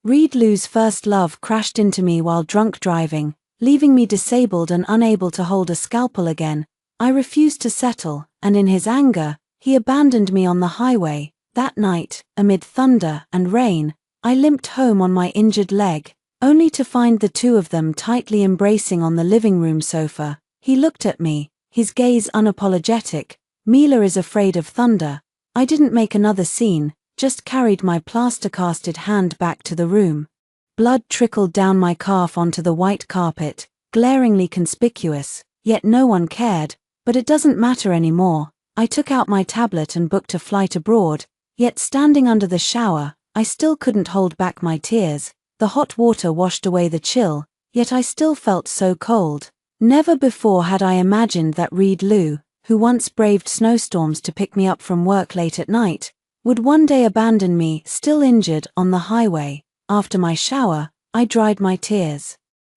Reed Lou's first love crashed into me while drunk driving, leaving me disabled and unable to hold a scalpel again. I refused to settle, and in his anger, he abandoned me on the highway. That night, amid thunder and rain, I limped home on my injured leg, only to find the two of them tightly embracing on the living room sofa. He looked at me, his gaze unapologetic. Mila is afraid of thunder. I didn't make another scene, just carried my plaster-casted hand back to the room. Blood trickled down my calf onto the white carpet, glaringly conspicuous, yet no one cared. But it doesn't matter anymore. I took out my tablet and booked a flight abroad, yet standing under the shower, I still couldn't hold back my tears. The hot water washed away the chill, yet I still felt so cold. Never before had I imagined that Reed Lou, who once braved snowstorms to pick me up from work late at night, would one day abandon me, still injured, on the highway. After my shower, I dried my tears.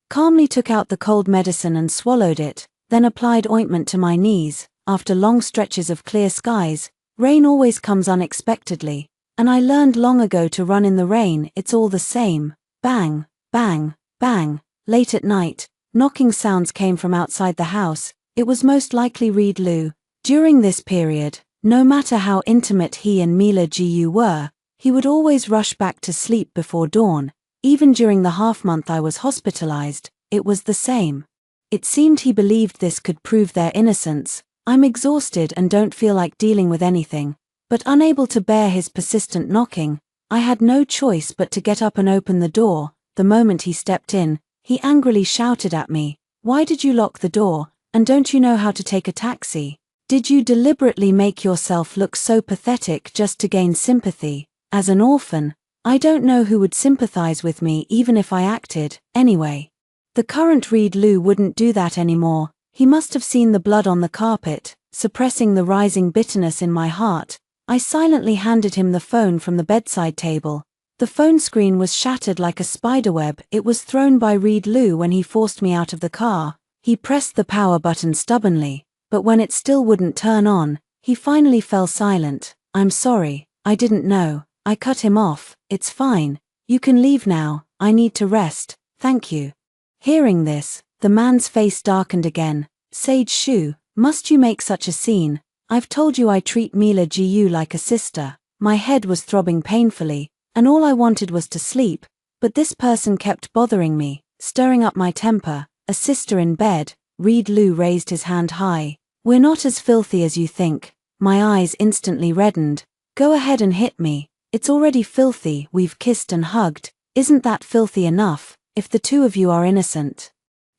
Calmly took out the cold medicine and swallowed it, then applied ointment to my knees. After long stretches of clear skies, rain always comes unexpectedly, and I learned long ago to run in the rain. It's all the same. Bang, bang, bang. Late at night, knocking sounds came from outside the house. It was most likely Reed Lou. During this period, no matter how intimate he and Mila Gu were, he would always rush back to sleep before dawn. Even during the half-month I was hospitalized, it was the same. It seemed he believed this could prove their innocence. I'm exhausted and don't feel like dealing with anything, but unable to bear his persistent knocking, I had no choice but to get up and open the door. The moment he stepped in, he angrily shouted at me, "Why did you lock the door, and don't you know how to take a taxi? Did you deliberately make yourself look so pathetic just to gain sympathy? As an orphan, I don't know who would sympathize with me even if I acted. Anyway, the current Reed Lou wouldn't do that anymore. He must have seen the blood on the carpet." Suppressing the rising bitterness in my heart, I silently handed him the phone from the bedside table. The phone screen was shattered like a spiderweb. It was thrown by Reed Lou when he forced me out of the car. He pressed the power button stubbornly, but when it still wouldn't turn on, he finally fell silent. "I'm sorry, I didn't know." I cut him off. "It's fine. You can leave now. I need to rest, thank you." Hearing this, the man's face darkened again. "Sage Shu, must you make such a scene? I've told you I treat Mila Gu like a sister." My head was throbbing painfully, and all I wanted was to sleep, but this person kept bothering me, stirring up my temper. "A sister in bed?" Reed Lou raised his hand high. "We're not as filthy as you think." My eyes instantly reddened. "Go ahead and hit me. It's already filthy. We've kissed and hugged. Isn't that filthy enough, if the two of you are innocent?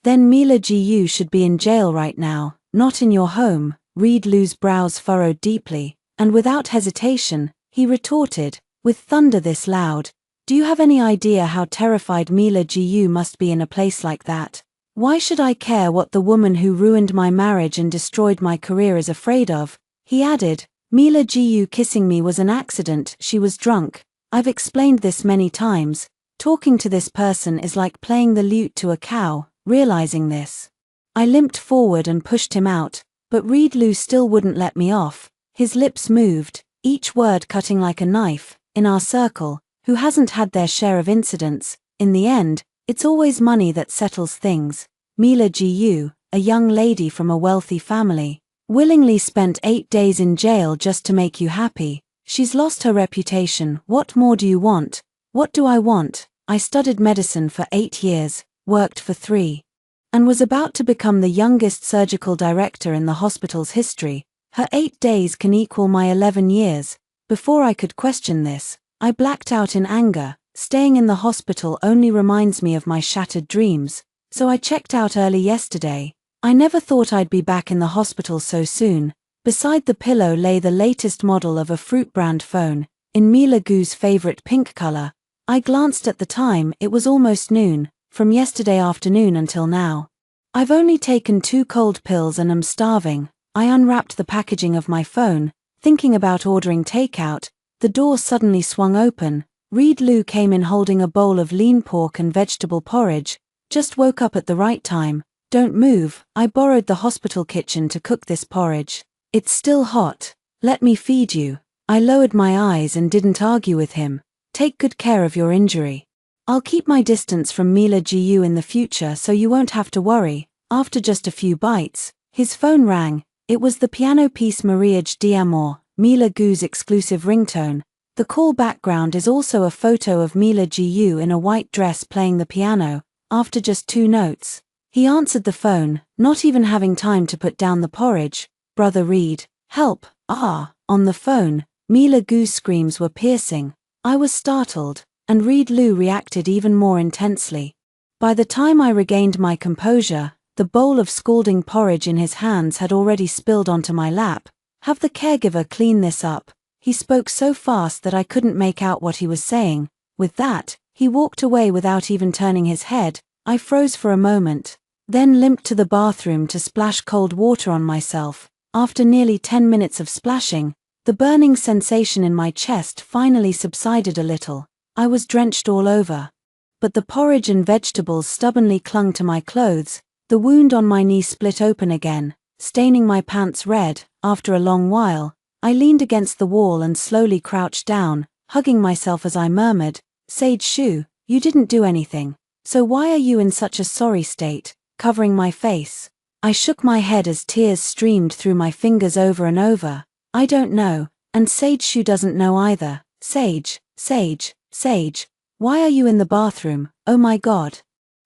Then Mila Gu should be in jail right now, not in your home." Reed Lou's brows furrowed deeply, and without hesitation, he retorted, with thunder this loud, "Do you have any idea how terrified Mila Gu must be in a place like that? Why should I care what the woman who ruined my marriage and destroyed my career is afraid of?" He added, "Mila Gu kissing me was an accident. She was drunk. I've explained this many times. Talking to this person is like playing the lute to a cow." Realizing this, I limped forward and pushed him out, but Reed Lou still wouldn't let me off. His lips moved, each word cutting like a knife. "In our circle, who hasn't had their share of incidents? In the end, it's always money that settles things. Mila Gu, a young lady from a wealthy family, willingly spent 8 days in jail just to make you happy. She's lost her reputation. What more do you want?" "What do I want? I studied medicine for 8 years, worked for 3, and was about to become the youngest surgical director in the hospital's history. Her 8 days can equal my 11 years. Before I could question this, I blacked out in anger. Staying in the hospital only reminds me of my shattered dreams, so I checked out early yesterday. I never thought I'd be back in the hospital so soon." Beside the pillow lay the latest model of a fruit brand phone, in Mila Gu's favorite pink color. I glanced at the time. It was almost noon. From yesterday afternoon until now, I've only taken 2 cold pills and am starving. I unwrapped the packaging of my phone, thinking about ordering takeout. The door suddenly swung open. Reed Lou came in holding a bowl of lean pork and vegetable porridge. "Just woke up at the right time. Don't move. I borrowed the hospital kitchen to cook this porridge. It's still hot. Let me feed you." I lowered my eyes and didn't argue with him. "Take good care of your injury." I'll keep my distance from Mila Gu in the future so you won't have to worry. After just a few bites, his phone rang. It was the piano piece Mariage d'Amour, Mila Gu's exclusive ringtone. The call background is also a photo of Mila Gu in a white dress playing the piano. After just 2 notes, he answered the phone, not even having time to put down the porridge. Brother Reed, help, on the phone, Mila Gu's screams were piercing. I was startled, and Reed Lou reacted even more intensely. By the time I regained my composure, the bowl of scalding porridge in his hands had already spilled onto my lap. Have the caregiver clean this up. He spoke so fast that I couldn't make out what he was saying. With that, he walked away without even turning his head. I froze for a moment, then limped to the bathroom to splash cold water on myself. After nearly 10 minutes of splashing, the burning sensation in my chest finally subsided a little. I was drenched all over. But the porridge and vegetables stubbornly clung to my clothes. The wound on my knee split open again, staining my pants red. After a long while, I leaned against the wall and slowly crouched down, hugging myself as I murmured, "Sage Shu, you didn't do anything. So why are you in such a sorry state?" Covering my face, I shook my head as tears streamed through my fingers over and over. "I don't know, and Sage Shu doesn't know either. Sage, why are you in the bathroom? Oh my God.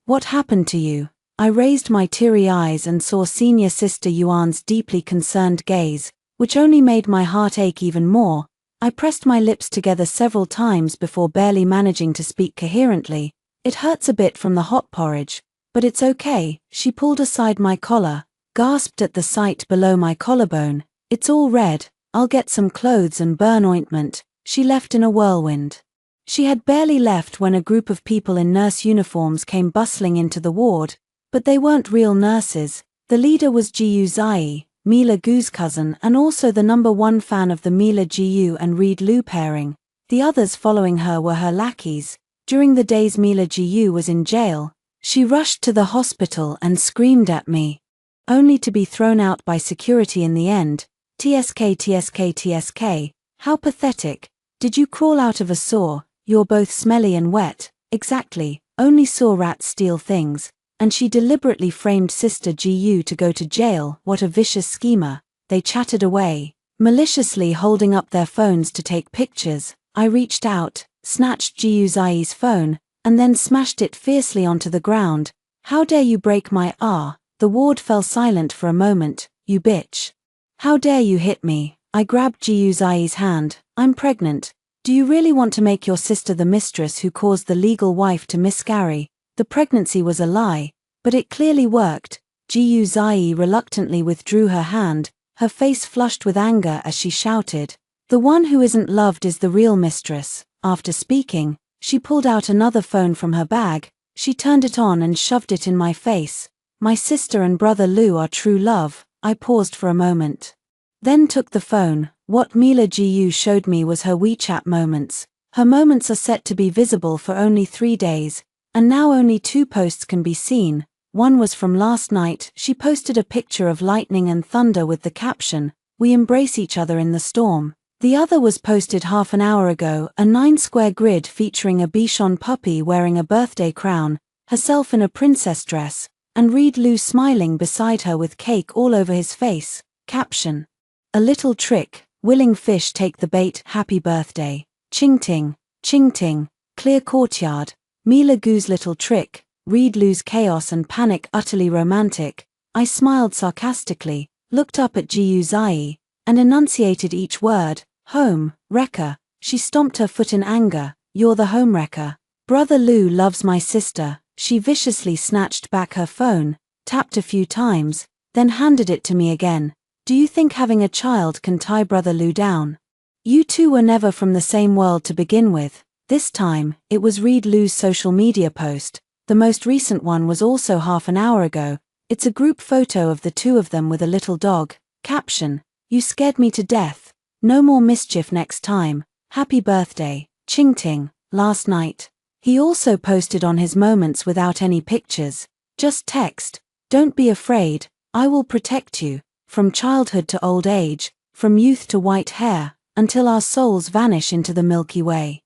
What happened to you?" I raised my teary eyes and saw senior sister Yuan's deeply concerned gaze, which only made my heart ache even more. I pressed my lips together several times before barely managing to speak coherently. "It hurts a bit from the hot porridge, but it's okay." She pulled aside my collar, gasped at the sight below my collarbone. "It's all red. I'll get some clothes and burn ointment." She left in a whirlwind. She had barely left when a group of people in nurse uniforms came bustling into the ward, but they weren't real nurses. The leader was Jiu Zai, Mila Gu's cousin and also the #1 fan of the Mila Gu and Reed Lou pairing. The others following her were her lackeys. During the days Mila Gu was in jail, she rushed to the hospital and screamed at me, only to be thrown out by security in the end. TSK, how pathetic. Did you crawl out of a saw? You're both smelly and wet. Exactly, only saw rats steal things. And she deliberately framed Sister Gu to go to jail. What a vicious schemer. They chatted away, maliciously holding up their phones to take pictures. I reached out, snatched Jiu Zai's phone, and then smashed it fiercely onto the ground. "How dare you break my R?" The ward fell silent for a moment. "You bitch. How dare you hit me?" I grabbed Jiu Zai's hand. "I'm pregnant. Do you really want to make your sister the mistress who caused the legal wife to miscarry?" The pregnancy was a lie, but it clearly worked. Jiu Zai reluctantly withdrew her hand, her face flushed with anger as she shouted, "The one who isn't loved is the real mistress." After speaking, she pulled out another phone from her bag. She turned it on and shoved it in my face. "My sister and brother Lou are true love." I paused for a moment, then took the phone. What Mila Gu showed me was her WeChat moments. Her moments are set to be visible for only 3 days. And now only 2 posts can be seen. One was from last night. She posted a picture of lightning and thunder with the caption, "We embrace each other in the storm." The other was posted half an hour ago, a 9-square grid featuring a Bichon puppy wearing a birthday crown, herself in a princess dress, and Reed Lou smiling beside her with cake all over his face. Caption, "A little trick, willing fish take the bait, happy birthday. Ching ting, clear courtyard. Mila Gu's little trick, Reed Lou's chaos and panic utterly romantic." I smiled sarcastically, looked up at Jiu Zai, and enunciated each word. "Home wrecker." She stomped her foot in anger. "You're the home wrecker. Brother Lou loves my sister." She viciously snatched back her phone, tapped a few times, then handed it to me again. "Do you think having a child can tie Brother Lou down? You two were never from the same world to begin with." This time, it was Reed Lou's social media post. The most recent one was also half an hour ago. It's a group photo of the two of them with a little dog. Caption, "You scared me to death. No more mischief next time. Happy birthday, Ching Ting." Last night, he also posted on his moments without any pictures. Just text, "Don't be afraid, I will protect you. From childhood to old age, from youth to white hair, until our souls vanish into the Milky Way."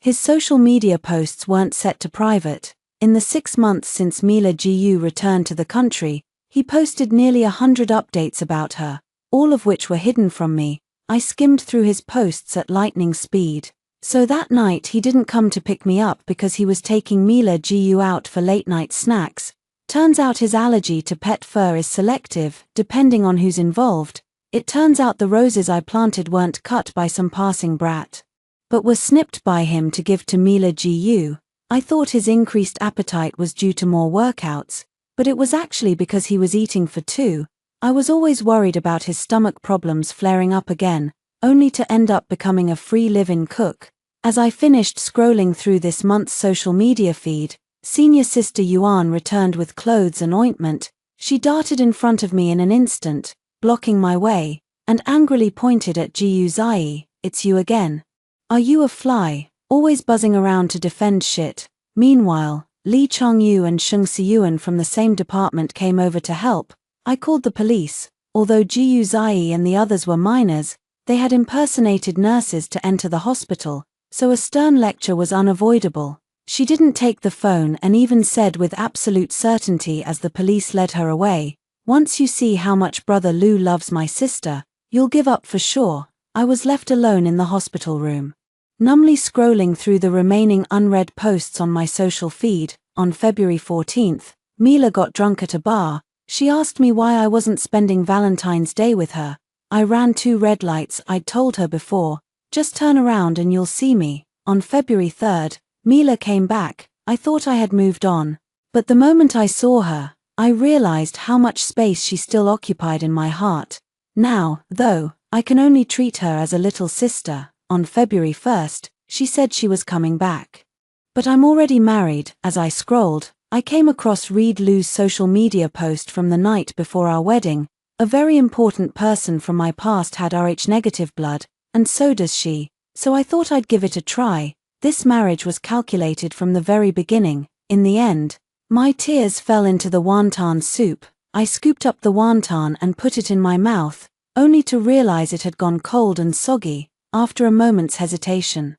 His social media posts weren't set to private. In the 6 months since Mila Gu returned to the country, he posted nearly 100 updates about her, all of which were hidden from me. I skimmed through his posts at lightning speed. So that night he didn't come to pick me up because he was taking Mila Gu out for late-night snacks. Turns out his allergy to pet fur is selective, depending on who's involved. It turns out the roses I planted weren't cut by some passing brat, but were snipped by him to give to Mila Gu. I thought his increased appetite was due to more workouts, but it was actually because he was eating for two. I was always worried about his stomach problems flaring up again, only to end up becoming a free live-in cook. As I finished scrolling through this month's social media feed, senior sister Yuan returned with clothes and ointment. She darted in front of me in an instant, blocking my way, and angrily pointed at Jiu Zai. "It's you again. Are you a fly, always buzzing around to defend shit?" Meanwhile, Li Chongyu and Sheng Siyuan from the same department came over to help. I called the police. Although Jiu Zai and the others were minors, they had impersonated nurses to enter the hospital, so a stern lecture was unavoidable. She didn't take the phone and even said with absolute certainty as the police led her away, "Once you see how much Brother Lu loves my sister, you'll give up for sure." I was left alone in the hospital room, numbly scrolling through the remaining unread posts on my social feed. On February 14th, Mila got drunk at a bar. She asked me why I wasn't spending Valentine's Day with her. I ran 2 red lights I'd told her before. "Just turn around and you'll see me." On February 3rd, Mila came back. I thought I had moved on, but the moment I saw her, I realized how much space she still occupied in my heart. Now, though, I can only treat her as a little sister. On February 1st, she said she was coming back. But I'm already married. As I scrolled, I came across Reed Lu's social media post from the night before our wedding. A very important person from my past had Rh-negative blood, and so does she, so I thought I'd give it a try. This marriage was calculated from the very beginning. In the end, my tears fell into the wonton soup. I scooped up the wonton and put it in my mouth, only to realize it had gone cold and soggy. After a moment's hesitation,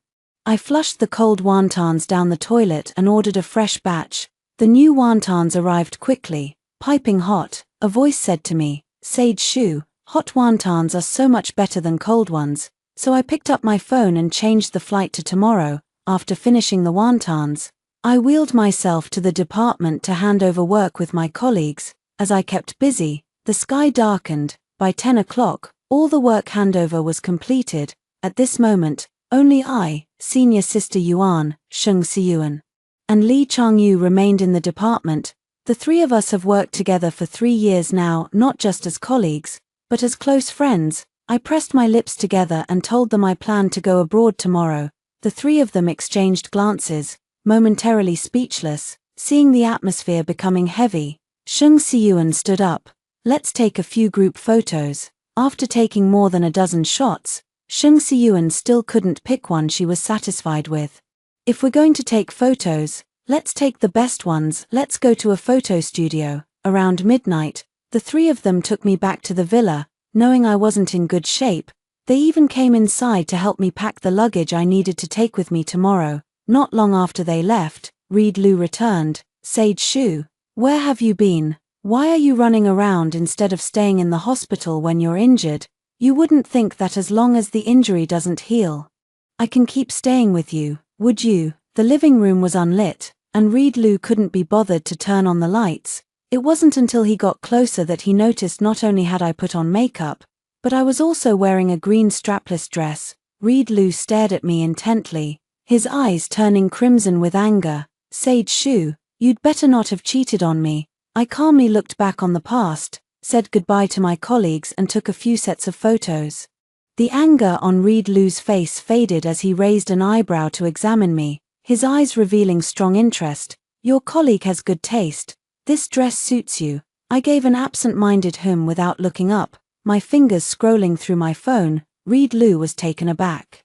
I flushed the cold wontons down the toilet and ordered a fresh batch. The new wontons arrived quickly, piping hot. A voice said to me, "Sage Shu, hot wontons are so much better than cold ones." So I picked up my phone and changed the flight to tomorrow. After finishing the wontons, I wheeled myself to the department to hand over work with my colleagues. As I kept busy, the sky darkened. By 10 o'clock, all the work handover was completed. At this moment, only I, senior sister Yuan, Sheng Siyuan, and Li Chongyu remained in the department. The three of us have worked together for 3 years now, not just as colleagues, but as close friends. I pressed my lips together and told them I planned to go abroad tomorrow. The three of them exchanged glances, momentarily speechless, seeing the atmosphere becoming heavy. Sheng Siyuan stood up. "Let's take a few group photos." After taking more than a dozen shots, Sheng Siyuan still couldn't pick one she was satisfied with. "If we're going to take photos, let's take the best ones. Let's go to a photo studio." Around midnight, the three of them took me back to the villa. Knowing I wasn't in good shape, they even came inside to help me pack the luggage I needed to take with me tomorrow. Not long after they left, Reed Lu returned. "Sage Shu, where have you been? Why are you running around instead of staying in the hospital when you're injured? You wouldn't think that as long as the injury doesn't heal, I can keep staying with you, would you?" The living room was unlit, and Reed Lu couldn't be bothered to turn on the lights. It wasn't until he got closer that he noticed not only had I put on makeup, but I was also wearing a green strapless dress. Reed Lu stared at me intently, his eyes turning crimson with anger. "Sage Shu, you'd better not have cheated on me." I calmly looked back on the past, said goodbye to my colleagues and took a few sets of photos. The anger on Reed Lu's face faded as he raised an eyebrow to examine me, his eyes revealing strong interest. "Your colleague has good taste. This dress suits you." I gave an absent-minded hum without looking up, my fingers scrolling through my phone. Reed Lu was taken aback,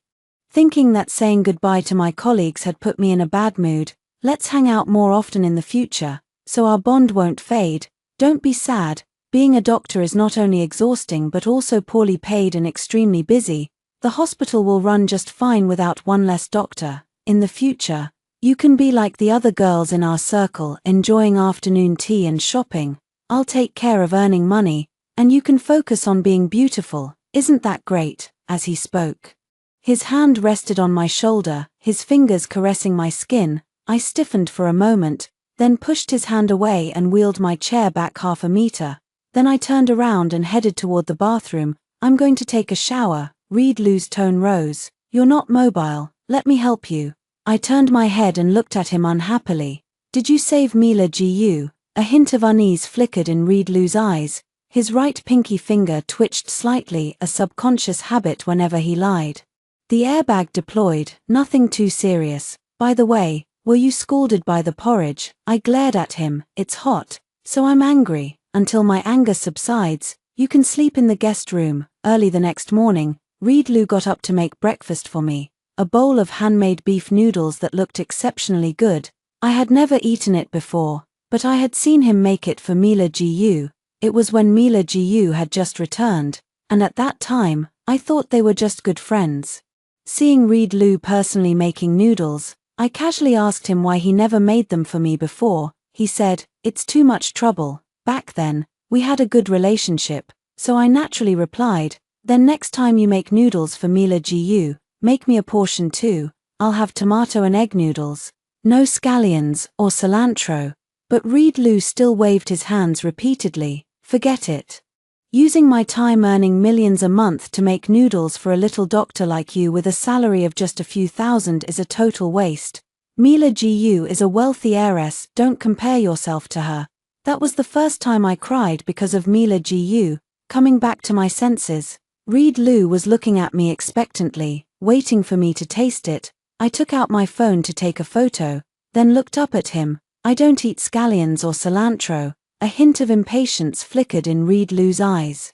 thinking that saying goodbye to my colleagues had put me in a bad mood. "Let's hang out more often in the future, so our bond won't fade. Don't be sad. Being a doctor is not only exhausting but also poorly paid and extremely busy. The hospital will run just fine without one less doctor." in the future, you can be like the other girls in our circle enjoying afternoon tea and shopping. I'll take care of earning money, and you can focus on being beautiful. Isn't that great?" As he spoke, his hand rested on my shoulder, his fingers caressing my skin. I stiffened for a moment, then pushed his hand away and wheeled my chair back 1/2 meter. Then I turned around and headed toward the bathroom. "I'm going to take a shower." Reed Lou's tone rose. "You're not mobile, let me help you." I turned my head and looked at him unhappily. "Did you save Mila Gu?" A hint of unease flickered in Reed Lou's eyes. His right pinky finger twitched slightly, a subconscious habit whenever he lied. "The airbag deployed, nothing too serious. By the way, were you scalded by the porridge?" I glared at him. "It's hot, so I'm angry. Until my anger subsides, you can sleep in the guest room." Early the next morning, Reed Lou got up to make breakfast for me. A bowl of handmade beef noodles that looked exceptionally good. I had never eaten it before, but I had seen him make it for Mila Gu. It was when Mila Gu had just returned, and at that time, I thought they were just good friends. Seeing Reed Lou personally making noodles, I casually asked him why he never made them for me before. He said, "It's too much trouble." Back then, we had a good relationship, so I naturally replied, "Then next time you make noodles for Mila Gu, make me a portion too. I'll have tomato and egg noodles. No scallions or cilantro." But Reed Lou still waved his hands repeatedly. "Forget it. Using my time earning millions a month to make noodles for a little doctor like you with a salary of just a few thousand is a total waste. Mila Gu is a wealthy heiress, don't compare yourself to her." That was the first time I cried because of Mila Gu. Coming back to my senses, Reed Lou was looking at me expectantly, waiting for me to taste it. I took out my phone to take a photo, then looked up at him. "I don't eat scallions or cilantro." A hint of impatience flickered in Reed Lou's eyes.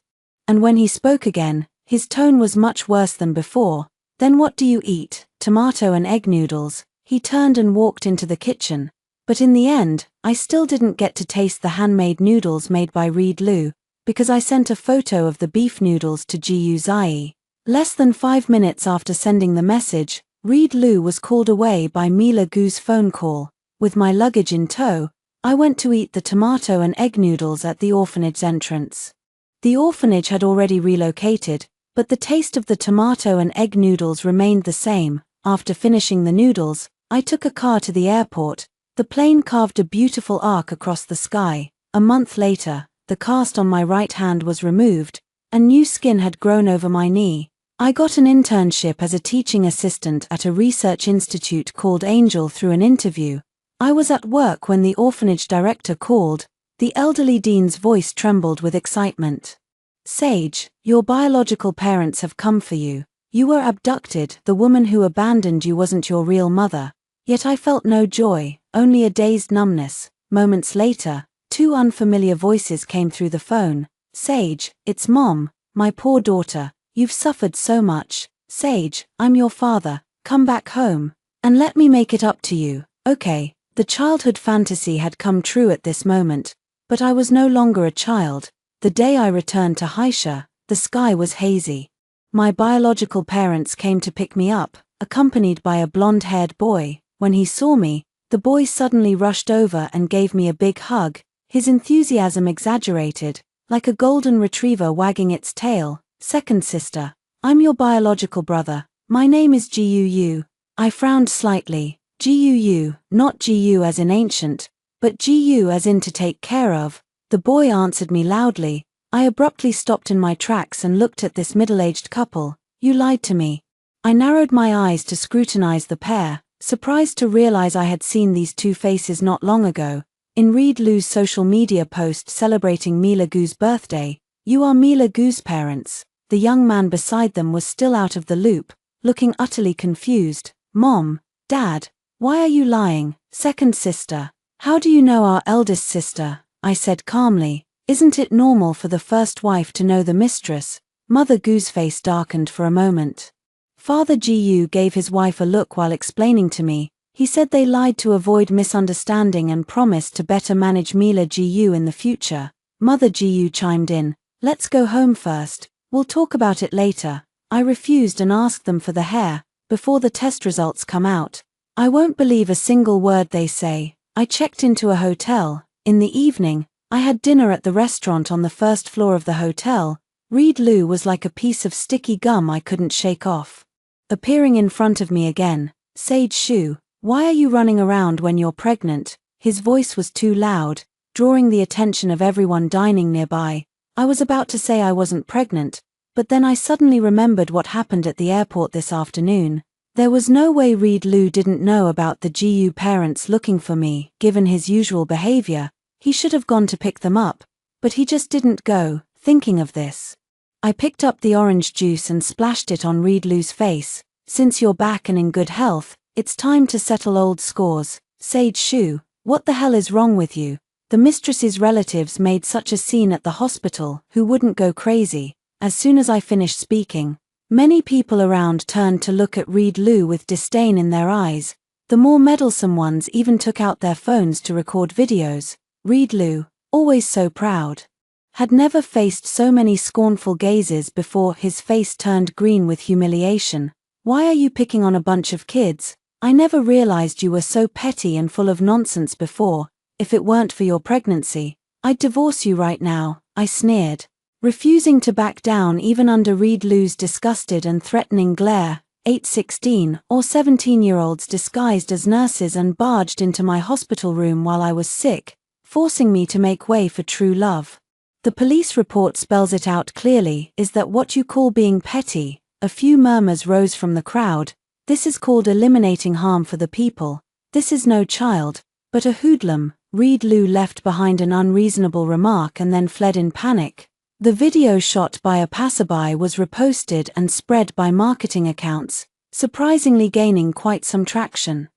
And when he spoke again, his tone was much worse than before. "Then what do you eat?" "Tomato and egg noodles." He turned and walked into the kitchen. But in the end, I still didn't get to taste the handmade noodles made by Reed Lou, because I sent a photo of the beef noodles to Gu Zai. Less than 5 minutes after sending the message, Reed Lou was called away by Mila Gu's phone call. With my luggage in tow, I went to eat the tomato and egg noodles at the orphanage's entrance. The orphanage had already relocated, but the taste of the tomato and egg noodles remained the same. After finishing the noodles, I took a car to the airport. The plane carved a beautiful arc across the sky. A month later, the cast on my right hand was removed, and new skin had grown over my knee. I got an internship as a teaching assistant at a research institute called Angel through an interview. I was at work when the orphanage director called. The elderly dean's voice trembled with excitement. "Sage, your biological parents have come for you. You were abducted. The woman who abandoned you wasn't your real mother." Yet I felt no joy, only a dazed numbness. Moments later, 2 unfamiliar voices came through the phone. "Sage, it's Mom. My poor daughter. You've suffered so much. Sage, I'm your father. Come back home, and let me make it up to you." Okay. The childhood fantasy had come true at this moment, but I was no longer a child. The day I returned to Haisha, the sky was hazy. My biological parents came to pick me up, accompanied by a blonde-haired boy. When he saw me, the boy suddenly rushed over and gave me a big hug, his enthusiasm exaggerated, like a golden retriever wagging its tail. "Second sister, I'm your biological brother. My name is Gu. I frowned slightly. Gu, not Gu as in ancient, but Gu as in to take care of. The boy answered me loudly. I abruptly stopped in my tracks and looked at this middle-aged couple. "You lied to me." I narrowed my eyes to scrutinize the pair, surprised to realize I had seen these 2 faces not long ago. In Reed Lou's social media post celebrating Mila Gu's birthday, "You are Mila Gu's parents." The young man beside them was still out of the loop, looking utterly confused. "Mom, Dad, why are you lying?" "Second sister, how do you know our eldest sister?" I said calmly. "Isn't it normal for the first wife to know the mistress?" Mother Gu's face darkened for a moment. Father Gu gave his wife a look while explaining to me. He said they lied to avoid misunderstanding and promised to better manage Mila Gu in the future. Mother Gu chimed in. "Let's go home first. We'll talk about it later." I refused and asked them for the hair. "Before the test results come out, I won't believe a single word they say. I checked into a hotel. In the evening, I had dinner at the restaurant on the first floor of the hotel. Reed Lou was like a piece of sticky gum I couldn't shake off. Appearing in front of me again, Sage Shu, why are you running around when you're pregnant? His voice was too loud, drawing the attention of everyone dining nearby. I was about to say I wasn't pregnant, but then I suddenly remembered what happened at the airport this afternoon. There was no way Reed Lou didn't know about the GU parents looking for me. Given his usual behavior, he should have gone to pick them up, but he just didn't go. Thinking of this, I picked up the orange juice and splashed it on Reed Lou's face. Since you're back and in good health, it's time to settle old scores. Sage Shu, what the hell is wrong with you? The mistress's relatives made such a scene at the hospital. Who wouldn't go crazy? As soon as I finished speaking, many people around turned to look at Reed Lou with disdain in their eyes. The more meddlesome ones even took out their phones to record videos. Reed Lou, always so proud, had never faced so many scornful gazes before. His face turned green with humiliation. Why are you picking on a bunch of kids? I never realized you were so petty and full of nonsense before. If it weren't for your pregnancy, I'd divorce you right now, I sneered, refusing to back down even under Reed Lou's disgusted and threatening glare. 16 or 17-year-olds disguised as nurses and barged into my hospital room while I was sick, forcing me to make way for true love. The police report spells it out clearly. Is that what you call being petty? A few murmurs rose from the crowd. This is called eliminating harm for the people. This is no child, but a hoodlum. Reed Lou left behind an unreasonable remark and then fled in panic. The video shot by a passerby was reposted and spread by marketing accounts, surprisingly gaining quite some traction.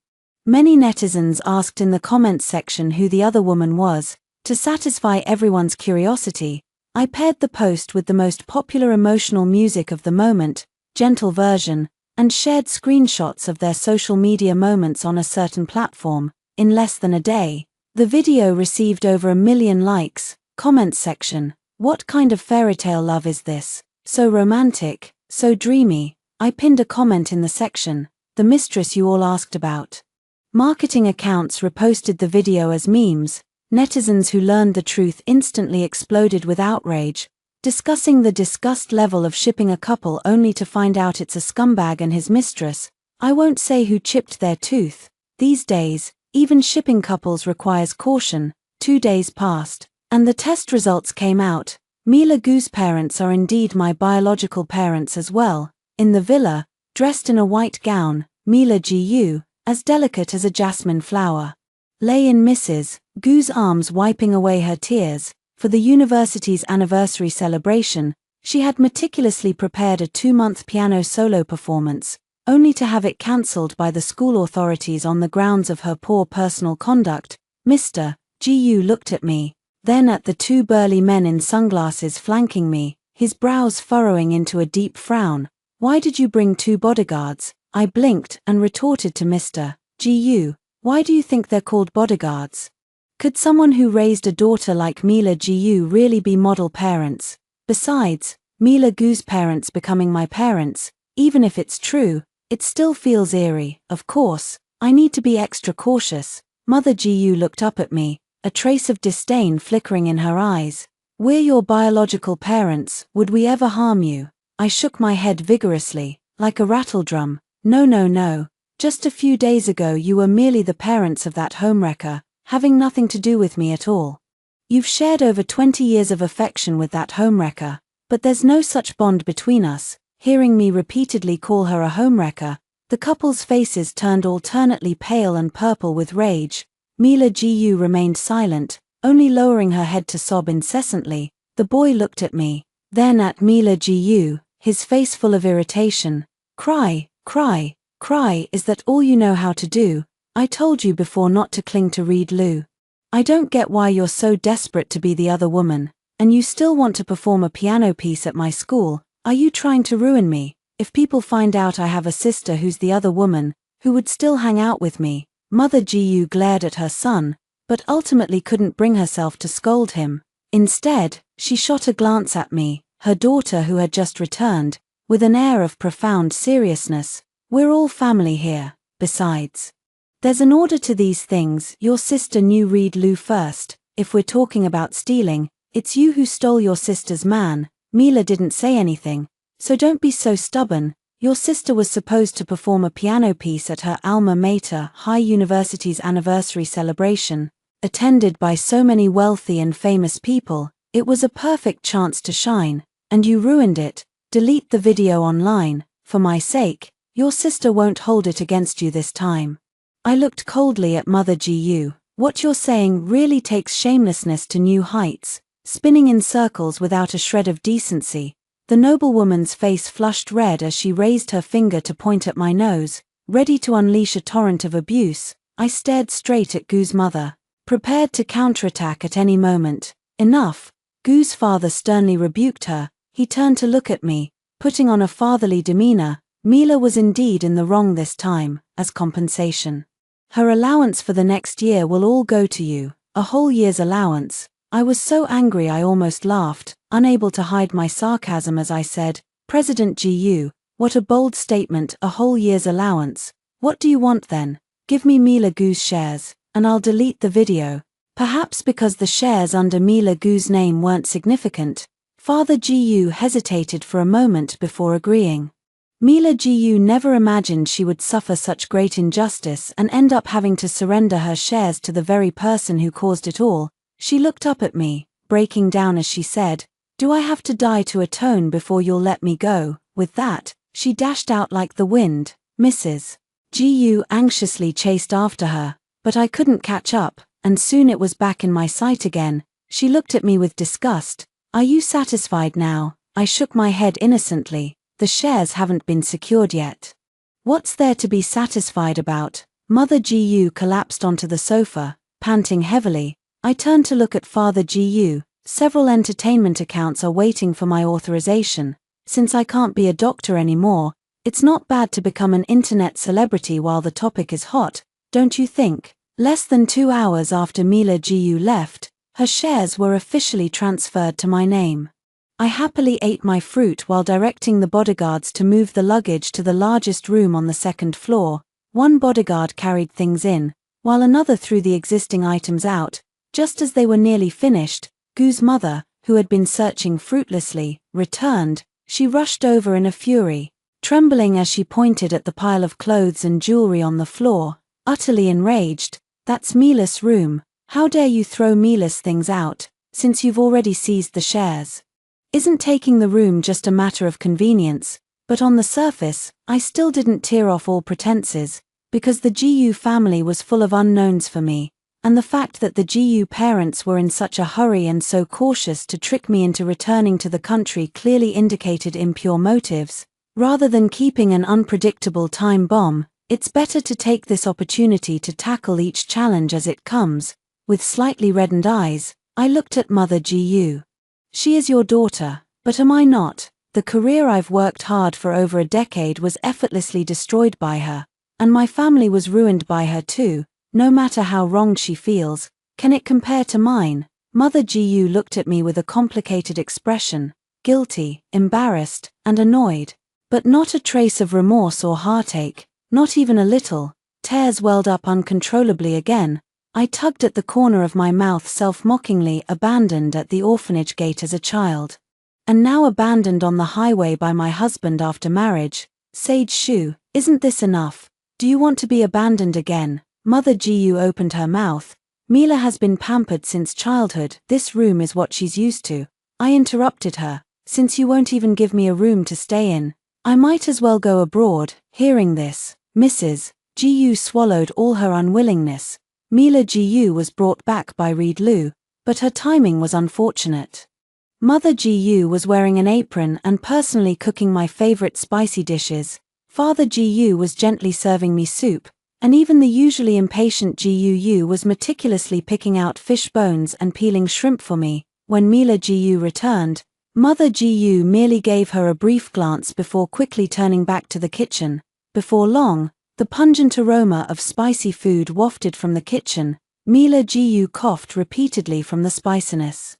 Many netizens asked in the comments section who the other woman was. To satisfy everyone's curiosity, I paired the post with the most popular emotional music of the moment, Gentle Version, and shared screenshots of their social media moments on a certain platform. In less than a day, the video received over 1 million likes. Comments section, what kind of fairytale love is this? So romantic, so dreamy. I pinned a comment in the section, the mistress you all asked about. Marketing accounts reposted the video as memes. Netizens who learned the truth instantly exploded with outrage, discussing the disgust level of shipping a couple only to find out it's a scumbag and his mistress. I won't say who chipped their tooth. These days, even shipping couples requires caution. 2 days passed, and the test results came out. Mila Gu's parents are indeed my biological parents as well. In the villa, dressed in a white gown, Mila Gu, as delicate as a jasmine flower, lay in Mrs. Gu's arms wiping away her tears. For the university's anniversary celebration, she had meticulously prepared a 2-month piano solo performance, only to have it cancelled by the school authorities on the grounds of her poor personal conduct. Mr. Gu looked at me, then at the 2 burly men in sunglasses flanking me, his brows furrowing into a deep frown. Why did you bring 2 bodyguards? I blinked and retorted to Mr. Gu, why do you think they're called bodyguards? Could someone who raised a daughter like Mila Gu really be model parents? Besides, Mila Gu's parents becoming my parents, even if it's true, it still feels eerie. Of course, I need to be extra cautious. Mother Gu looked up at me, a trace of disdain flickering in her eyes. We're your biological parents, would we ever harm you? I shook my head vigorously, like a rattledrum. No. Just a few days ago you were merely the parents of that homewrecker, having nothing to do with me at all. You've shared over 20 years of affection with that homewrecker, but there's no such bond between us. Hearing me repeatedly call her a homewrecker, the couple's faces turned alternately pale and purple with rage. Mila Gu remained silent, only lowering her head to sob incessantly. The boy looked at me, then at Mila Gu, his face full of irritation. Cry, is that all you know how to do? I told you before not to cling to Reed Lou. I don't get why you're so desperate to be the other woman, and you still want to perform a piano piece at my school. Are you trying to ruin me? If people find out I have a sister who's the other woman, who would still hang out with me? Mother Gu glared at her son, but ultimately couldn't bring herself to scold him. Instead, she shot a glance at me, her daughter who had just returned, with an air of profound seriousness. We're all family here. Besides, There's an order to these things. Your sister knew Reed Lou first. If we're talking about stealing, it's you who stole your sister's man. Mila didn't say anything, so don't be so stubborn. Your sister was supposed to perform a piano piece at her alma mater, High University's anniversary celebration, attended by so many wealthy and famous people. It was a perfect chance to shine, and you ruined it. Delete the video online. For my sake, your sister won't hold it against you this time. I looked coldly at Mother Gu. What you're saying really takes shamelessness to new heights, spinning in circles without a shred of decency. The noblewoman's face flushed red as she raised her finger to point at my nose, ready to unleash a torrent of abuse. I stared straight at Gu's mother, prepared to counterattack at any moment. Enough, Gu's father sternly rebuked her. He turned to look at me, putting on a fatherly demeanor. Mila was indeed in the wrong this time. As compensation, her allowance for the next year will all go to you, a whole year's allowance. I was so angry I almost laughed, unable to hide my sarcasm as I said, President Gu, what a bold statement, a whole year's allowance. What do you want then? Give me Mila Gu's shares, and I'll delete the video. Perhaps because the shares under Mila Gu's name weren't significant, Father Gu hesitated for a moment before agreeing. Mila Gu never imagined she would suffer such great injustice and end up having to surrender her shares to the very person who caused it all. She looked up at me, breaking down as she said, "Do I have to die to atone before you'll let me go?" With that, she dashed out like the wind. Mrs. Gu anxiously chased after her, but I couldn't catch up, and soon it was back in my sight again. She looked at me with disgust. "Are you satisfied now?" I shook my head innocently. "The shares haven't been secured yet." "What's there to be satisfied about?" Mother Gu collapsed onto the sofa, panting heavily. I turned to look at Father Gu. "Several entertainment accounts are waiting for my authorization. Since I can't be a doctor anymore, it's not bad to become an internet celebrity while the topic is hot, don't you think?" Less than 2 hours after Mila Gu left, her shares were officially transferred to my name. I happily ate my fruit while directing the bodyguards to move the luggage to the largest room on the second floor. One bodyguard carried things in, while another threw the existing items out. Just as they were nearly finished, Gu's mother, who had been searching fruitlessly, returned. She rushed over in a fury, trembling as she pointed at the pile of clothes and jewelry on the floor, utterly enraged. "That's Mila's room. How dare you throw Mila's things out, since you've already seized the shares? Isn't taking the room just a matter of convenience?" But on the surface, I still didn't tear off all pretenses, because the Gu family was full of unknowns for me, and the fact that the Gu parents were in such a hurry and so cautious to trick me into returning to the country clearly indicated impure motives. Rather than keeping an unpredictable time bomb, it's better to take this opportunity to tackle each challenge as it comes. With slightly reddened eyes, I looked at Mother Gu. "She is your daughter, but am I not? The career I've worked hard for over a decade was effortlessly destroyed by her, and my family was ruined by her too. No matter how wronged she feels, can it compare to mine?" Mother Gu looked at me with a complicated expression, guilty, embarrassed, and annoyed. But not a trace of remorse or heartache, not even a little. Tears welled up uncontrollably again. I tugged at the corner of my mouth self-mockingly, abandoned at the orphanage gate as a child. And now abandoned on the highway by my husband after marriage. Sage Shu, isn't this enough? Do you want to be abandoned again? Mother Gu opened her mouth. "Mila has been pampered since childhood. This room is what she's used to." I interrupted her. "Since you won't even give me a room to stay in, I might as well go abroad." Hearing this, Mrs. Gu swallowed all her unwillingness. Mila Gu was brought back by Reed Lou, but her timing was unfortunate. Mother Gu was wearing an apron and personally cooking my favorite spicy dishes. Father Gu was gently serving me soup, and even the usually impatient Gu was meticulously picking out fish bones and peeling shrimp for me. When Mila Gu returned, Mother Gu merely gave her a brief glance before quickly turning back to the kitchen. Before long, the pungent aroma of spicy food wafted from the kitchen. Mila Gu coughed repeatedly from the spiciness,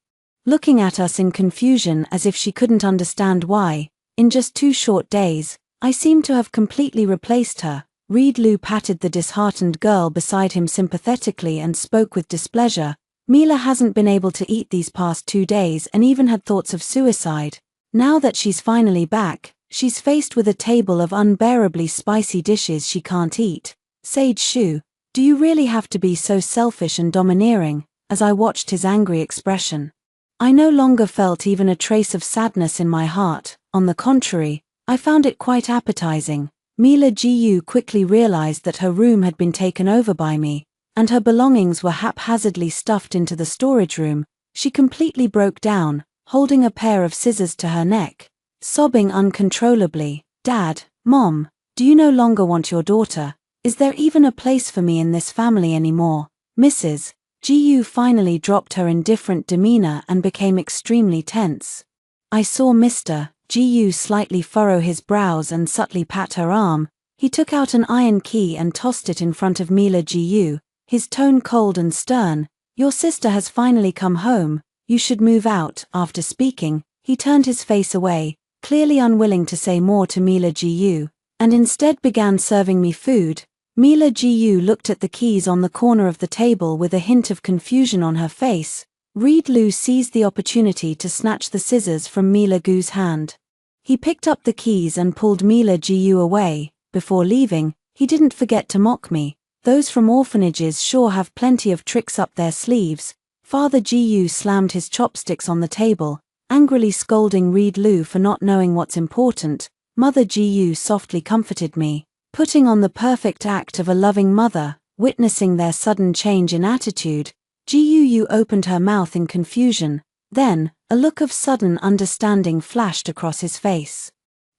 looking at us in confusion as if she couldn't understand why, in just 2 short days, I seemed to have completely replaced her. Reed Lu patted the disheartened girl beside him sympathetically and spoke with displeasure. Mila hasn't been able to eat these past 2 days and even had thoughts of suicide. Now that she's finally back, she's faced with a table of unbearably spicy dishes she can't eat. Sage Shu, do you really have to be so selfish and domineering? As I watched his angry expression, I no longer felt even a trace of sadness in my heart. On the contrary, I found it quite appetizing. Mila Gu quickly realized that her room had been taken over by me, and her belongings were haphazardly stuffed into the storage room. She completely broke down, holding a pair of scissors to her neck, sobbing uncontrollably. Dad, Mom, do you no longer want your daughter? Is there even a place for me in this family anymore? Mrs. Gu finally dropped her indifferent demeanor and became extremely tense. I saw Mr. Gu slightly furrow his brows and subtly pat her arm. He took out an iron key and tossed it in front of Mila Gu, his tone cold and stern. Your sister has finally come home, you should move out. After speaking, he turned his face away, clearly unwilling to say more to Mila Gu, and instead began serving me food. Mila Gu looked at the keys on the corner of the table with a hint of confusion on her face. Reed Lu seized the opportunity to snatch the scissors from Mila Gu's hand. He picked up the keys and pulled Mila Gu away. Before leaving, he didn't forget to mock me. Those from orphanages sure have plenty of tricks up their sleeves. Father Gu slammed his chopsticks on the table, angrily scolding Reed Lu for not knowing what's important. Mother Gu softly comforted me, putting on the perfect act of a loving mother. Witnessing their sudden change in attitude, Gu opened her mouth in confusion. Then, a look of sudden understanding flashed across his face.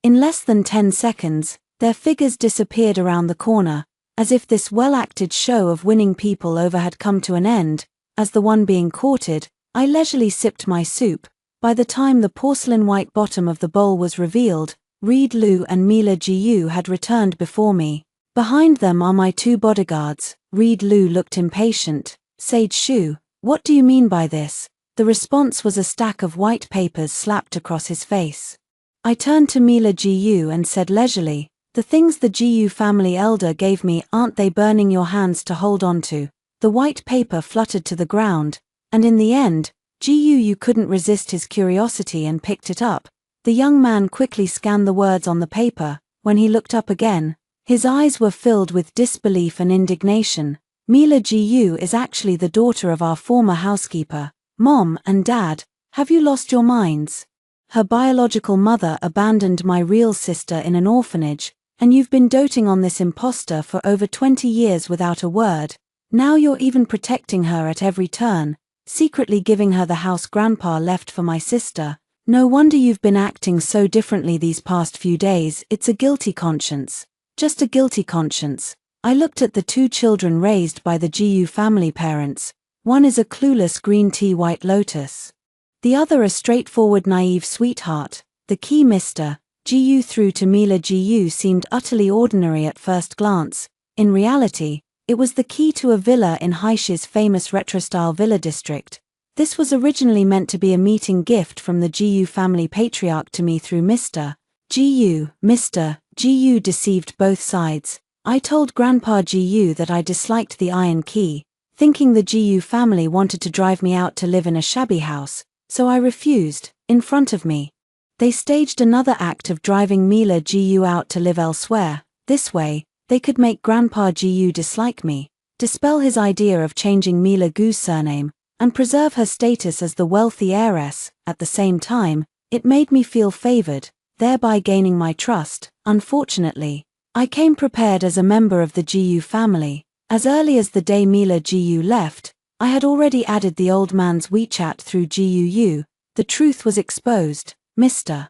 In less than 10 seconds, their figures disappeared around the corner, as if this well-acted show of winning people over had come to an end. As the one being courted, I leisurely sipped my soup. By the time the porcelain white bottom of the bowl was revealed, Reed Lu and Mila Gu had returned before me. Behind them are my 2 bodyguards. Reed Lu looked impatient. Sage Shu, what do you mean by this? The response was a stack of white papers slapped across his face. I turned to Mila Gu and said leisurely, the things the Gu family elder gave me, aren't they burning your hands to hold on to? The white paper fluttered to the ground, and in the end, Gu couldn't resist his curiosity and picked it up. The young man quickly scanned the words on the paper. When he looked up again, his eyes were filled with disbelief and indignation. Mila Gu is actually the daughter of our former housekeeper. Mom and Dad, have you lost your minds? Her biological mother abandoned my real sister in an orphanage, and you've been doting on this imposter for over 20 years without a word. Now you're even protecting her at every turn, secretly giving her the house Grandpa left for my sister. No wonder you've been acting so differently these past few days. It's a guilty conscience. Just a guilty conscience. I looked at the 2 children raised by the Gu family parents. One is a clueless green tea white lotus. The other a straightforward naive sweetheart. The key Mr. Gu threw to Mila Gu seemed utterly ordinary at first glance. In reality, it was the key to a villa in Haishi's famous retro-style villa district. This was originally meant to be a meeting gift from the Gu family patriarch to me through Mr. Gu. Mr. Gu deceived both sides. I told Grandpa Gu that I disliked the iron key, thinking the Gu family wanted to drive me out to live in a shabby house, so I refused. In front of me, they staged another act of driving Mila Gu out to live elsewhere. This way, they could make Grandpa Gu dislike me, dispel his idea of changing Mila Gu's surname, and preserve her status as the wealthy heiress. At the same time, it made me feel favored, thereby gaining my trust. Unfortunately, I came prepared as a member of the Gu family. As early as the day Mila Gu left, I had already added the old man's WeChat through Gu. The truth was exposed. Mr.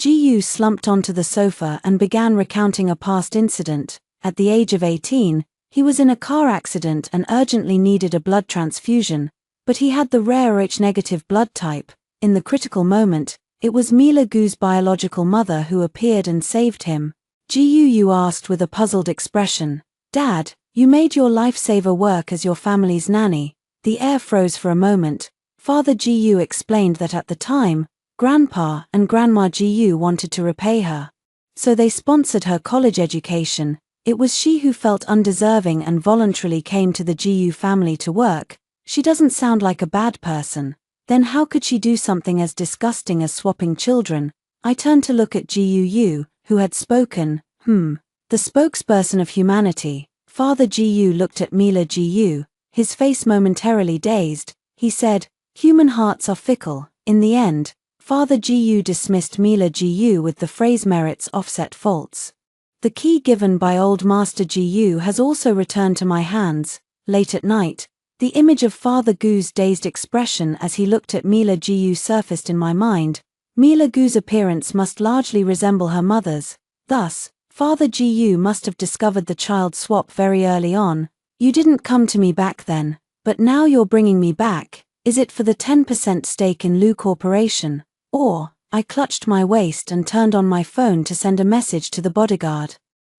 Gu slumped onto the sofa and began recounting a past incident. At the age of 18, he was in a car accident and urgently needed a blood transfusion, but he had the rare H-negative blood type. In the critical moment, it was Mila Gu's biological mother who appeared and saved him. Gu asked with a puzzled expression, Dad, you made your lifesaver work as your family's nanny. The air froze for a moment. Father Gu explained that at the time, Grandpa and Grandma Gu wanted to repay her. So they sponsored her college education. It was she who felt undeserving and voluntarily came to the GU family to work. She doesn't sound like a bad person. Then how could she do something as disgusting as swapping children? I turned to look at GUU, who had spoken. The spokesperson of humanity. Father GU looked at Mila GU, his face momentarily dazed. He said, "Human hearts are fickle." In the end, Father GU dismissed Mila GU with the phrase merits offset faults. The key given by Old Master GU has also returned to my hands. Late at night, the image of Father Gu's dazed expression as he looked at Mila GU surfaced in my mind. Mila GU's appearance must largely resemble her mother's. Thus, Father GU must have discovered the child swap very early on. "You didn't come to me back then, but now you're bringing me back. Is it for the 10% stake in Lu Corporation? Or?" I clutched my waist and turned on my phone to send a message to the bodyguard.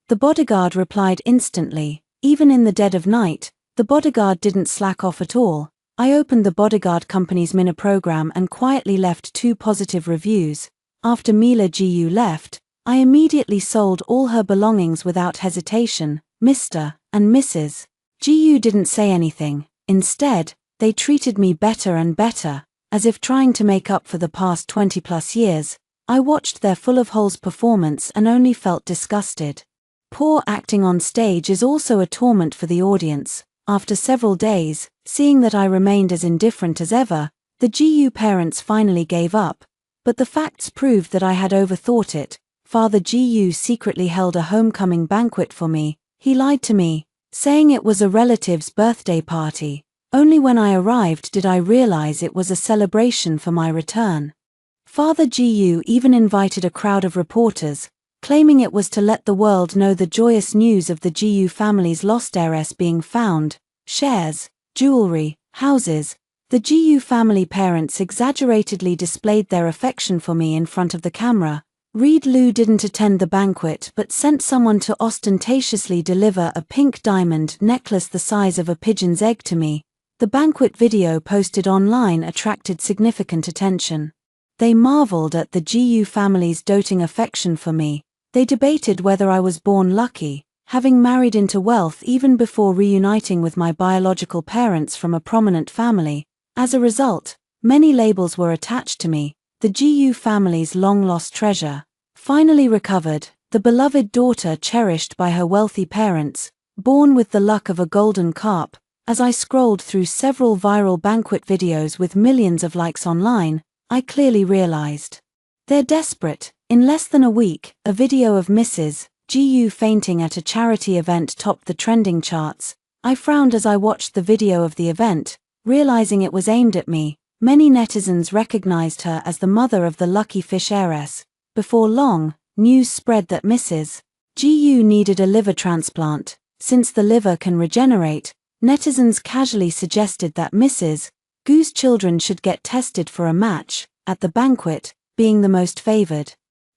The bodyguard replied instantly. Even in the dead of night, the bodyguard didn't slack off at all. I opened the bodyguard company's mini program and quietly left 2 positive reviews. After Mila GU left, I immediately sold all her belongings without hesitation. Mr. and Mrs. GU didn't say anything. Instead, they treated me better and better, as if trying to make up for the past 20+ years. I watched their full of holes performance and only felt disgusted. Poor acting on stage is also a torment for the audience. After several days, seeing that I remained as indifferent as ever, the GU parents finally gave up. But the facts proved that I had overthought it. Father GU secretly held a homecoming banquet for me. He lied to me, saying it was a relative's birthday party. Only when I arrived did I realize it was a celebration for my return. Father GU even invited a crowd of reporters, claiming it was to let the world know the joyous news of the GU family's lost heiress being found. Shares, jewelry, houses. The GU family parents exaggeratedly displayed their affection for me in front of the camera. Reed Lu didn't attend the banquet but sent someone to ostentatiously deliver a pink diamond necklace the size of a pigeon's egg to me. The banquet video posted online attracted significant attention. They marveled at the GU family's doting affection for me. They debated whether I was born lucky, having married into wealth even before reuniting with my biological parents from a prominent family. As a result, many labels were attached to me. The GU family's long-lost treasure, finally recovered, the beloved daughter cherished by her wealthy parents, born with the luck of a golden carp. As I scrolled through several viral banquet videos with millions of likes online, I clearly realized. They're desperate. In less than a week, a video of Mrs. GU fainting at a charity event topped the trending charts. I frowned as I watched the video of the event, realizing it was aimed at me. Many netizens recognized her as the mother of the lucky fish heiress. Before long, news spread that Mrs. GU needed a liver transplant. Since the liver can regenerate, netizens casually suggested that Mrs. GU's children should get tested for a match, at the banquet, being the most favored.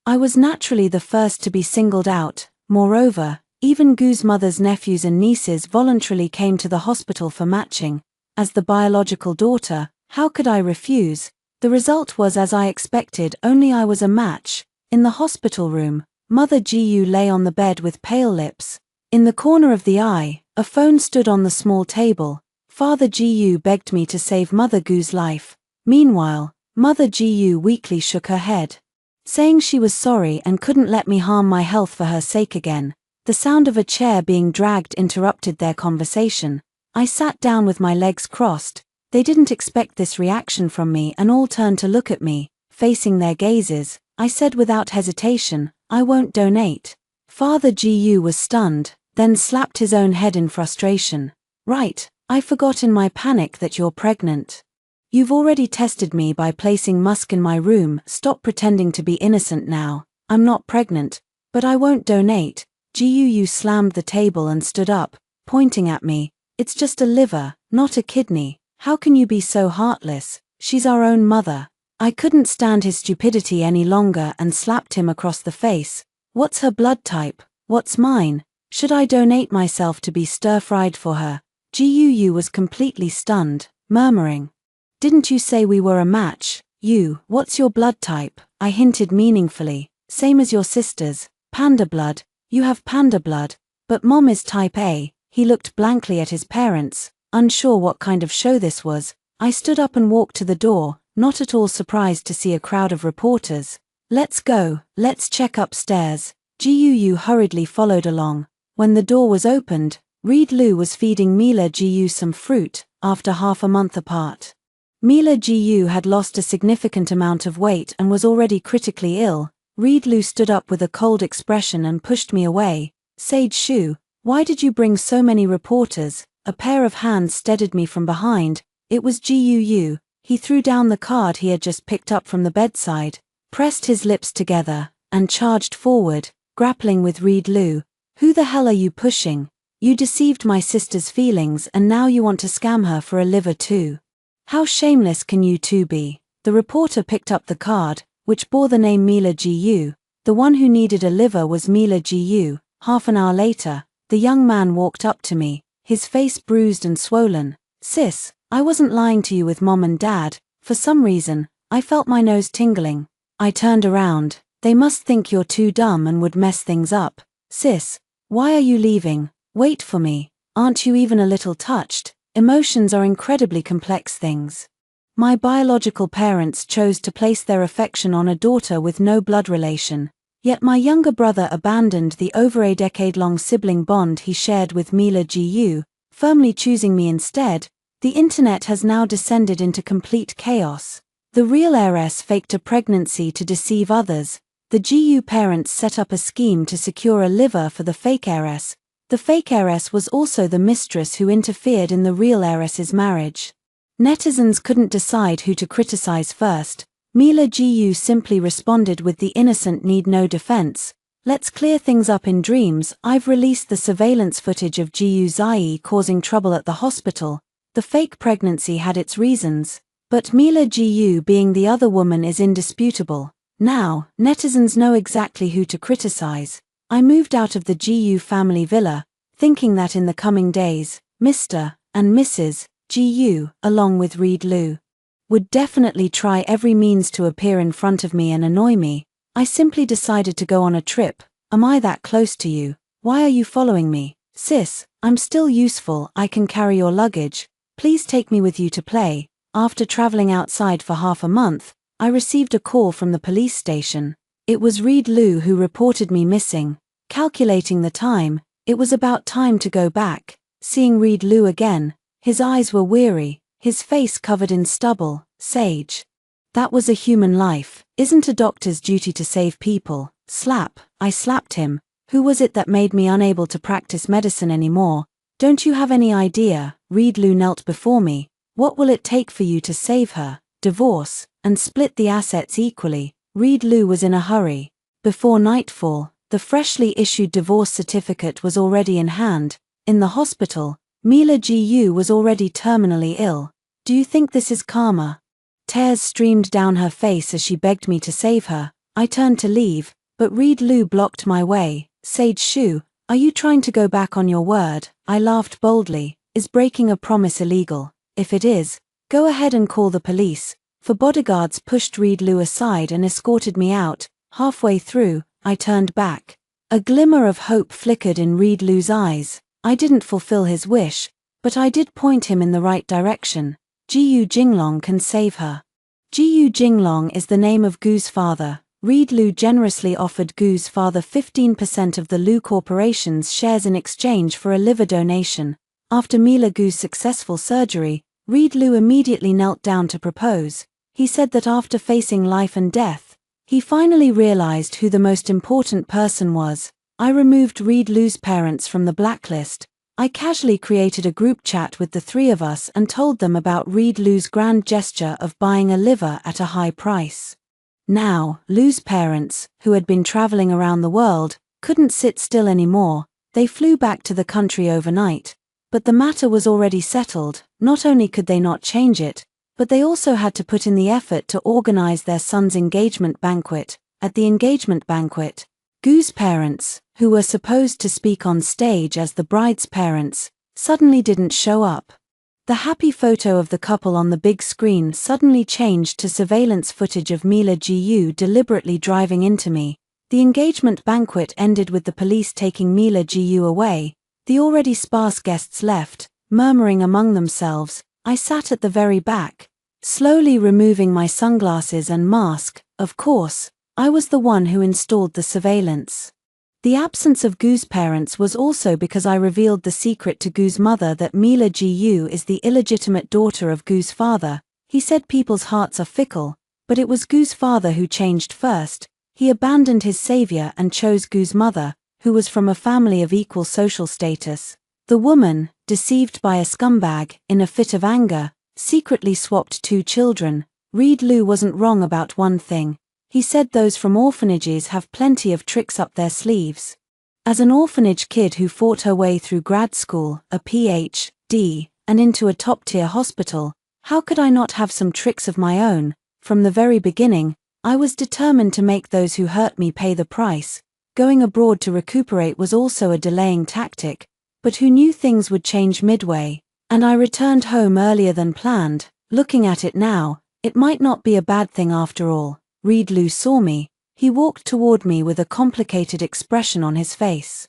I was naturally the first to be singled out. Moreover, even GU's mother's nephews and nieces voluntarily came to the hospital for matching. As the biological daughter, how could I refuse? The result was as I expected, only I was a match. In the hospital room, Mother GU lay on the bed with pale lips. In the corner of the eye, a phone stood on the small table. Father GU begged me to save Mother GU's life. Meanwhile, Mother GU weakly shook her head, saying she was sorry and couldn't let me harm my health for her sake again. The sound of a chair being dragged interrupted their conversation. I sat down with my legs crossed. They didn't expect this reaction from me and all turned to look at me. Facing their gazes, I said without hesitation, "I won't donate." Father GU was stunned, then slapped his own head in frustration. "Right, I forgot in my panic that you're pregnant. You've already tested me by placing musk in my room. Stop pretending to be innocent now. I'm not pregnant, but I won't donate." GUU slammed the table and stood up, pointing at me. "It's just a liver, not a kidney. How can you be so heartless? She's our own mother." I couldn't stand his stupidity any longer and slapped him across the face. "What's her blood type? What's mine? Should I donate myself to be stir-fried for her?" GUU was completely stunned, murmuring, "Didn't you say we were a match? What's your blood type?" I hinted meaningfully. "Same as your sister's. Panda blood. You have panda blood." But Mom is type A. He looked blankly at his parents, unsure what kind of show this was. I stood up and walked to the door, not at all surprised to see a crowd of reporters. Let's go, let's check upstairs. Gu hurriedly followed along. When the door was opened, Reed Lou was feeding Mila Gu some fruit, after half a month apart. Mila Gu had lost a significant amount of weight and was already critically ill. Reed Lou stood up with a cold expression and pushed me away. Sage Shu, why did you bring so many reporters? A pair of hands steadied me from behind. It was Gu. He threw down the card he had just picked up from the bedside, pressed his lips together, and charged forward, grappling with Reed Lou. Who the hell are you pushing? You deceived my sister's feelings and now you want to scam her for a liver too. How shameless can you two be? The reporter picked up the card, which bore the name Mila Gu. The one who needed a liver was Mila Gu. Half an hour later, the young man walked up to me, his face bruised and swollen. Sis, I wasn't lying to you with Mom and Dad. For some reason, I felt my nose tingling. I turned around. They must think you're too dumb and would mess things up. Sis, why are you leaving? Wait for me. Aren't you even a little touched? Emotions are incredibly complex things. My biological parents chose to place their affection on a daughter with no blood relation. Yet my younger brother abandoned the over a decade-long sibling bond he shared with Mila Gu, firmly choosing me instead. The internet has now descended into complete chaos. The real heiress faked a pregnancy to deceive others. The Gu parents set up a scheme to secure a liver for the fake heiress. The fake heiress was also the mistress who interfered in the real heiress's marriage. Netizens couldn't decide who to criticize first. Mila Gu simply responded with the innocent need no defense. Let's clear things up in dreams. I've released the surveillance footage of Gu Zai causing trouble at the hospital. The fake pregnancy had its reasons, but Mila Gu being the other woman is indisputable. Now, netizens know exactly who to criticize. I moved out of the Gu family villa, thinking that in the coming days, Mr. and Mrs. Gu, along with Reed Lou, would definitely try every means to appear in front of me and annoy me. I simply decided to go on a trip. Am I that close to you? Why are you following me? Sis, I'm still useful, I can carry your luggage. Please take me with you to play. After traveling outside for half a month, I received a call from the police station. It was Reed Lou who reported me missing. Calculating the time, it was about time to go back. Seeing Reed Lou again, his eyes were weary, his face covered in stubble. Sage. That was a human life. Isn't a doctor's duty to save people? Slap. I slapped him. Who was it that made me unable to practice medicine anymore? Don't you have any idea? Reed Lou knelt before me. What will it take for you to save her? Divorce, and split the assets equally. Reed Lou was in a hurry. Before nightfall, the freshly issued divorce certificate was already in hand. In the hospital, Mila Gu was already terminally ill. Do you think this is karma? Tears streamed down her face as she begged me to save her. I turned to leave, but Reed Lou blocked my way. Sage Shu, are you trying to go back on your word? I laughed boldly. Is breaking a promise illegal? If it is, go ahead and call the police. For bodyguards pushed Reed Lou aside and escorted me out. Halfway through, I turned back. A glimmer of hope flickered in Reed Lou's eyes. I didn't fulfill his wish, but I did point him in the right direction. Gu Jinglong can save her. Gu Jinglong is the name of Gu's father. Reed Lou generously offered Gu's father 15% of the Lou Corporation's shares in exchange for a liver donation. After Mila Gu's successful surgery, Reed Lou immediately knelt down to propose. He said that after facing life and death, he finally realized who the most important person was. I removed Reed Lou's parents from the blacklist. I casually created a group chat with the three of us and told them about Reed Lou's grand gesture of buying a liver at a high price. Now, Lou's parents, who had been traveling around the world, couldn't sit still anymore. They flew back to the country overnight. But the matter was already settled. Not only could they not change it, but they also had to put in the effort to organize their son's engagement banquet. At the engagement banquet, Gu's parents, who were supposed to speak on stage as the bride's parents, suddenly didn't show up. The happy photo of the couple on the big screen suddenly changed to surveillance footage of Mila Gu deliberately driving into me. The engagement banquet ended with the police taking Mila Gu away. The already sparse guests left, murmuring among themselves. I sat at the very back, slowly removing my sunglasses and mask. Of course, I was the one who installed the surveillance. The absence of Gu's parents was also because I revealed the secret to Gu's mother that Mila Gu is the illegitimate daughter of Gu's father. He said people's hearts are fickle, but it was Gu's father who changed first. He abandoned his savior and chose Gu's mother, who was from a family of equal social status. The woman, deceived by a scumbag, in a fit of anger, secretly swapped 2 children. Reed Lu wasn't wrong about one thing. He said those from orphanages have plenty of tricks up their sleeves. As an orphanage kid who fought her way through grad school, a PhD, and into a top-tier hospital, how could I not have some tricks of my own? From the very beginning, I was determined to make those who hurt me pay the price. Going abroad to recuperate was also a delaying tactic, but who knew things would change midway, and I returned home earlier than planned. Looking at it now, it might not be a bad thing after all. Reed Lu saw me. He walked toward me with a complicated expression on his face.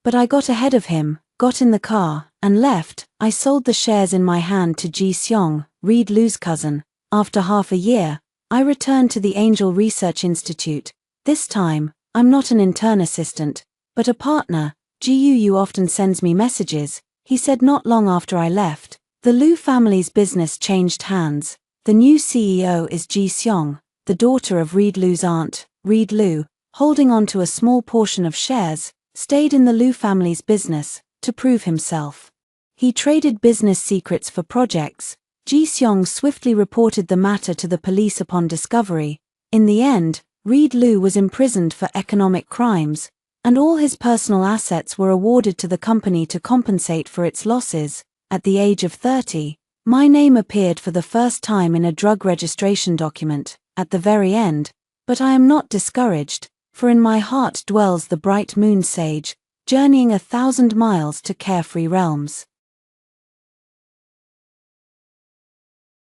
But I got ahead of him, got in the car, and left. I sold the shares in my hand to Ji Seong, Reed Lu's cousin. After half a year, I returned to the Angel Research Institute. This time, I'm not an intern assistant, but a partner. GUU often sends me messages, he said not long after I left. The Lu family's business changed hands. The new CEO is Ji Seong, the daughter of Reed Lu's aunt. Reed Lu, holding on to a small portion of shares, stayed in the Lu family's business to prove himself. He traded business secrets for projects. Ji Seong swiftly reported the matter to the police upon discovery. In the end, Reed Lu was imprisoned for economic crimes, and all his personal assets were awarded to the company to compensate for its losses. At the age of 30, my name appeared for the first time in a drug registration document. At the very end, but I am not discouraged, for in my heart dwells the bright moon sage, journeying 1,000 miles to carefree realms.